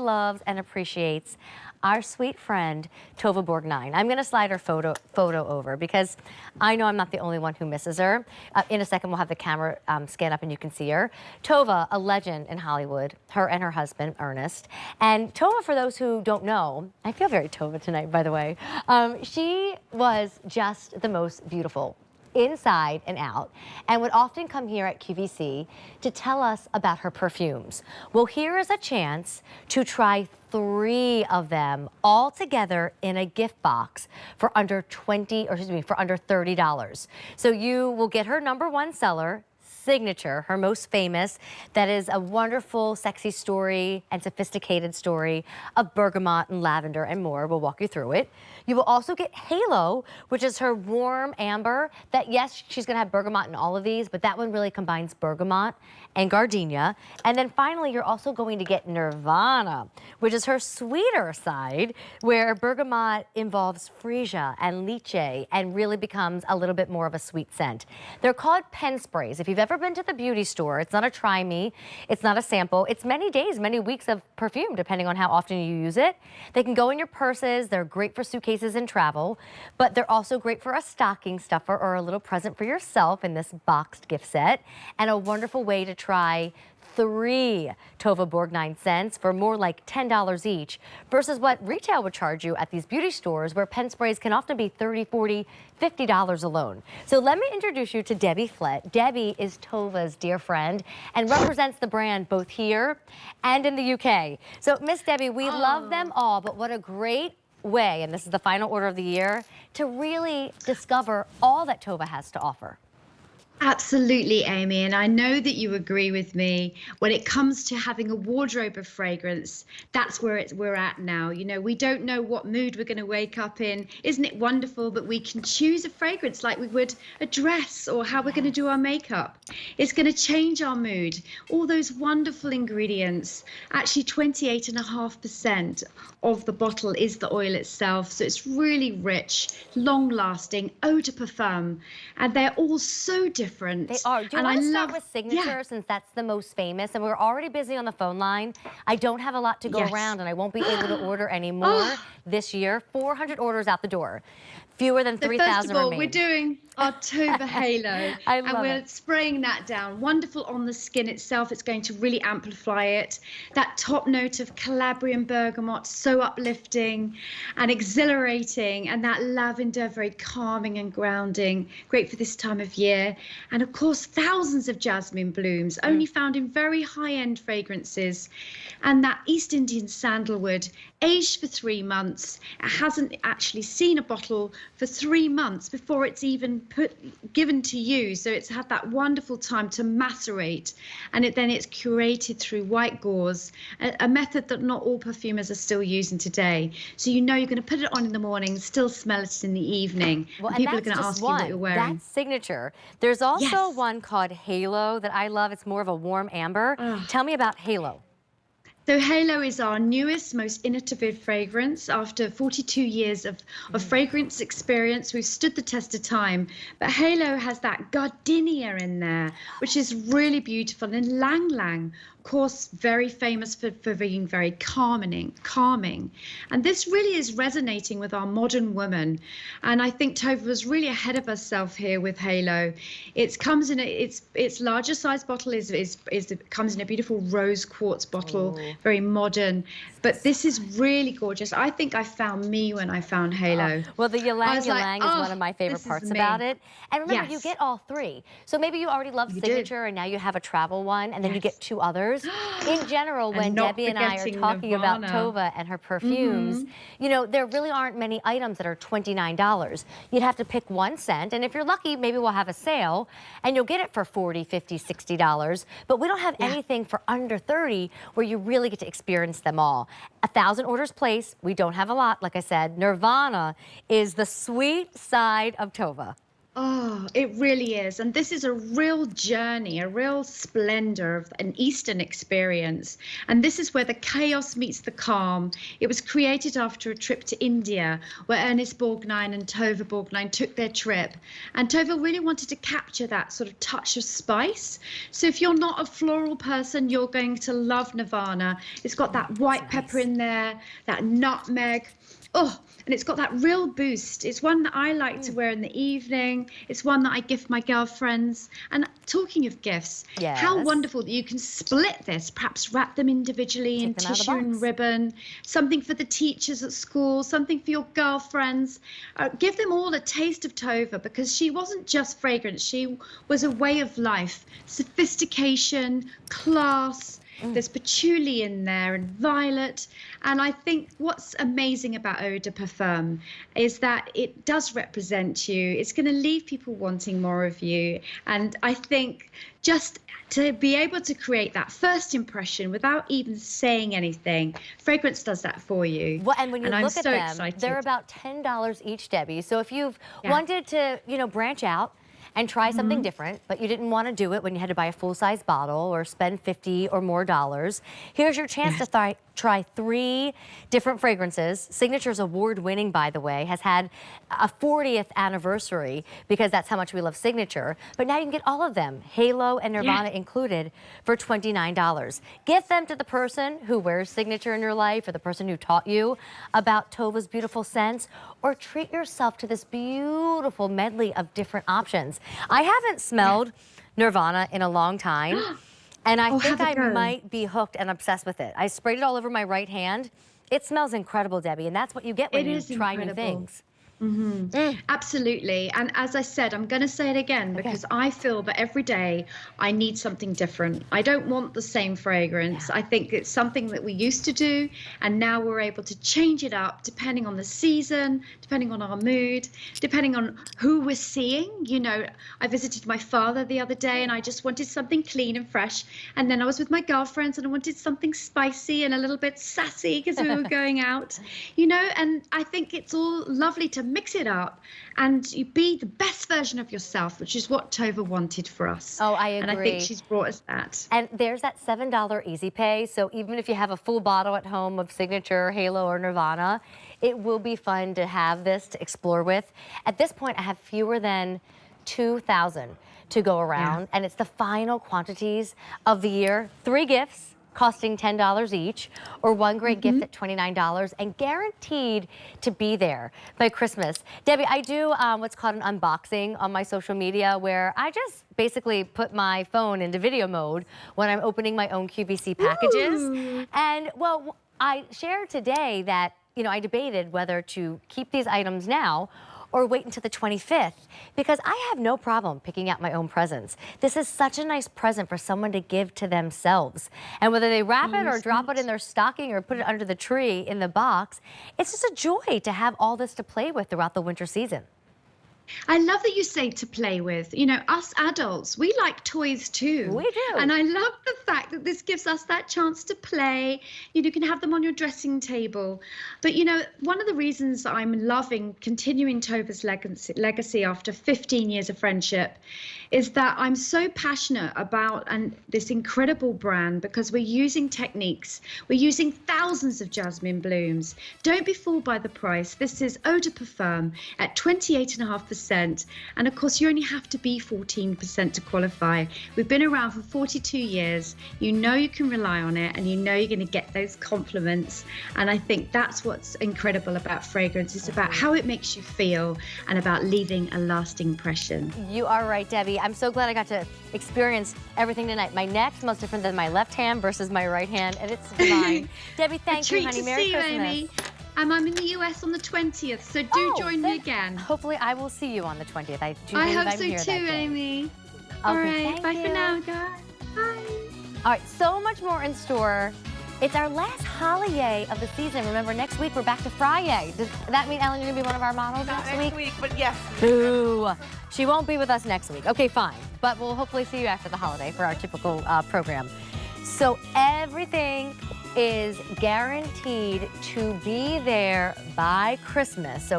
loves and appreciates our sweet friend, TOVA Collection.Includes. I'm going to slide her photo over because I know I'm not the only one who misses her. In a second, we'll have the camera scan up and you can see her. TOVA, a legend in Hollywood, her and her husband, Ernest. And TOVA, for those who don't know, I feel very TOVA tonight, by the way. She was just the most beautiful, inside and out, and would often come here at QVC to tell us about her perfumes. Well, here is a chance to try 3 of them all together in a gift box for under $30. So you will get her #1 seller, Signature, her most famous, that is a wonderful, sexy story and sophisticated story of bergamot and lavender and more. We'll walk you through it. You will also get Halo, which is her warm amber that, yes, she's gonna have bergamot in all of these, but that one really combines bergamot and gardenia. And then finally, you're also going to get Nirvana, which is her sweeter side, where bergamot involves freesia and lychee and really becomes a little bit more of a sweet scent. They're called pen sprays. If you've ever been to the beauty store, it's not a try me, it's not a sample, it's many days, many weeks of perfume, depending on how often you use it. They can go in your purses, they're great for suitcases and travel, but they're also great for a stocking stuffer or a little present for yourself in this boxed gift set, and a wonderful way to try 3 TOVA Collection.Includes scents for more like $10 each versus what retail would charge you at these beauty stores where pen sprays can often be $30, $40, $50 alone. So let me introduce you to Debbie Flett. Debbie is TOVA's dear friend and represents the brand both here and in the UK. So Miss Debbie, we love them all, but what a great way, and this is the final order of the year, to really discover all that TOVA has to offer. Absolutely, Amy, and I know that you agree with me. When it comes to having a wardrobe of fragrance, that's where we're at now. You know, we don't know what mood we're going to wake up in. Isn't it wonderful that we can choose a fragrance like we would a dress or how we're going to do our makeup? It's going to change our mood. All those wonderful ingredients, actually 28.5% of the bottle is the oil itself. So it's really rich, long-lasting, Eau De Parfum, and they're all so different. They are. Do you want to start with Signature since that's the most famous? And we're already busy on the phone line. I don't have a lot to go around and I won't be able to order any more this year. 400 orders out the door. Fewer than 3,000 First of all, remain. we're doing our TOVA Halo. I love and we're it. spraying that down. Wonderful on the skin itself. It's going to really amplify it. That top note of Calabrian bergamot, so uplifting and exhilarating. And that lavender, very calming and grounding. Great for this time of year. And of course, thousands of jasmine blooms, only found in very high-end fragrances. And that East Indian sandalwood, aged for 3 months. It hasn't actually seen a bottle for 3 months before it's even given to you. So it's had that wonderful time to macerate, and then it's curated through white gauze, a method that not all perfumers are still using today. So you know you're going to put it on in the morning, still smell it in the evening. Well, and people are going to ask you what you're wearing. That's Signature. There's also one called Halo that I love. It's more of a warm amber. Tell me about Halo. So Halo is our newest, most innovative fragrance. After 42 years of fragrance experience, we've stood the test of time. But Halo has that gardenia in there, which is really beautiful. And Lang Lang, of course, very famous for being very calming. And this really is resonating with our modern woman. And I think TOVA was really ahead of herself here with Halo. It comes in its larger size bottle comes in a beautiful rose quartz bottle. Very modern, but this is really gorgeous. I think I found me when I found Halo. Well, the Ylang Ylang is one of my favorite parts about it. And remember, you get all 3. So maybe you already love Signature and now you have a travel one, and then you get 2 others. In general, when Debbie and I are talking about TOVA and her perfumes, you know, there really aren't many items that are $29. You'd have to pick 1 scent, and if you're lucky, maybe we'll have a sale, and you'll get it for $40, $50, $60. But we don't have anything for under 30 where you really get to experience them all. 1,000 orders placed. We don't have a lot, like I said. Nirvana is the sweet side of TOVA. Oh, it really is. And this is a real journey, a real splendor of an Eastern experience. And this is where the chaos meets the calm. It was created after a trip to India where Ernest Borgnine and Tova Borgnine took their trip. And Tova really wanted to capture that sort of touch of spice. So if you're not a floral person, you're going to love Nirvana. It's got that white pepper in there, that nutmeg. Oh, and it's got that real boost. It's one that I like to wear in the evening. It's one that I gift my girlfriends. And talking of gifts, how wonderful that you can split this, perhaps wrap them individually in tissue and ribbon, something for the teachers at school, something for your girlfriends. Give them all a taste of Tova, because she wasn't just fragrance. She was a way of life, sophistication, class. There's patchouli in there and violet. And I think what's amazing about Eau De Parfum is that it does represent you. It's going to leave people wanting more of you. And I think just to be able to create that first impression without even saying anything, fragrance does that for you. Well, and when you look at them, excited. They're about $10 each, Debbie. So if you've wanted to, branch out and try something different, but you didn't want to do it when you had to buy a full-size bottle or spend $50 or more, here's your chance to try 3 different fragrances. Signature's award-winning, by the way, has had a 40th anniversary because that's how much we love Signature. But now you can get all of them, Halo and Nirvana included, for $29. Gift them to the person who wears Signature in your life, or the person who taught you about Tova's beautiful scents, or treat yourself to this beautiful medley of different options. I haven't smelled Nirvana in a long time. And I think I might be hooked and obsessed with it. I sprayed it all over my right hand. It smells incredible, Debbie, and that's what you get when you try new things. Absolutely. And as I said, I'm going to say it again because I feel that every day I need something different. I don't want the same fragrance. I think it's something that we used to do, and now we're able to change it up depending on the season, depending on our mood, depending on who we're seeing. I visited my father the other day and I just wanted something clean and fresh. And then I was with my girlfriends and I wanted something spicy and a little bit sassy because we were going out, and I think it's all lovely to mix it up and you be the best version of yourself, which is what Tova wanted for us. Oh, I agree. And I think she's brought us that. And there's that $7 easy pay. So even if you have a full bottle at home of Signature, Halo, or Nirvana, it will be fun to have this to explore with. At this point, I have fewer than 2,000 to go around, and it's the final quantities of the year. 3 gifts costing $10 each, or 1 great gift at $29, and guaranteed to be there by Christmas. Debbie, I do what's called an unboxing on my social media, where I just basically put my phone into video mode when I'm opening my own QVC packages. And well, I shared today that, I debated whether to keep these items now or wait until the 25th, because I have no problem picking out my own presents. This is such a nice present for someone to give to themselves. And whether they wrap it or drop it in their stocking or put it under the tree in the box, it's just a joy to have all this to play with throughout the winter season. I love that you say to play with. Us adults, we like toys too. We do. And I love the fact that this gives us that chance to play. You can have them on your dressing table. But, one of the reasons I'm loving continuing Tova's legacy after 15 years of friendship is that I'm so passionate about this incredible brand, because we're using techniques. We're using thousands of jasmine blooms. Don't be fooled by the price. This is Eau De Parfum at 28.5%. And of course, you only have to be 14% to qualify. We've been around for 42 years. You can rely on it, and you're going to get those compliments. And I think that's what's incredible about fragrance. It's about how it makes you feel and about leaving a lasting impression. You are right, Debbie. I'm so glad I got to experience everything tonight. My neck smells different than my left hand versus my right hand, and it's divine. Debbie, thank you, honey. Merry Christmas. Amy. I'm in the US on the 20th, so do join me again. Hopefully I will see you on the 20th. I hope so too, Amy. All right, bye for now, guys. Bye. All right, so much more in store. It's our last holiday of the season. Remember, next week we're back to Friday. Does that mean, Ellen, you're gonna be one of our models next week? But yes. Boo. She won't be with us next week. Okay, fine. But we'll hopefully see you after the holiday for our typical program. So everything is guaranteed to be there by Christmas. So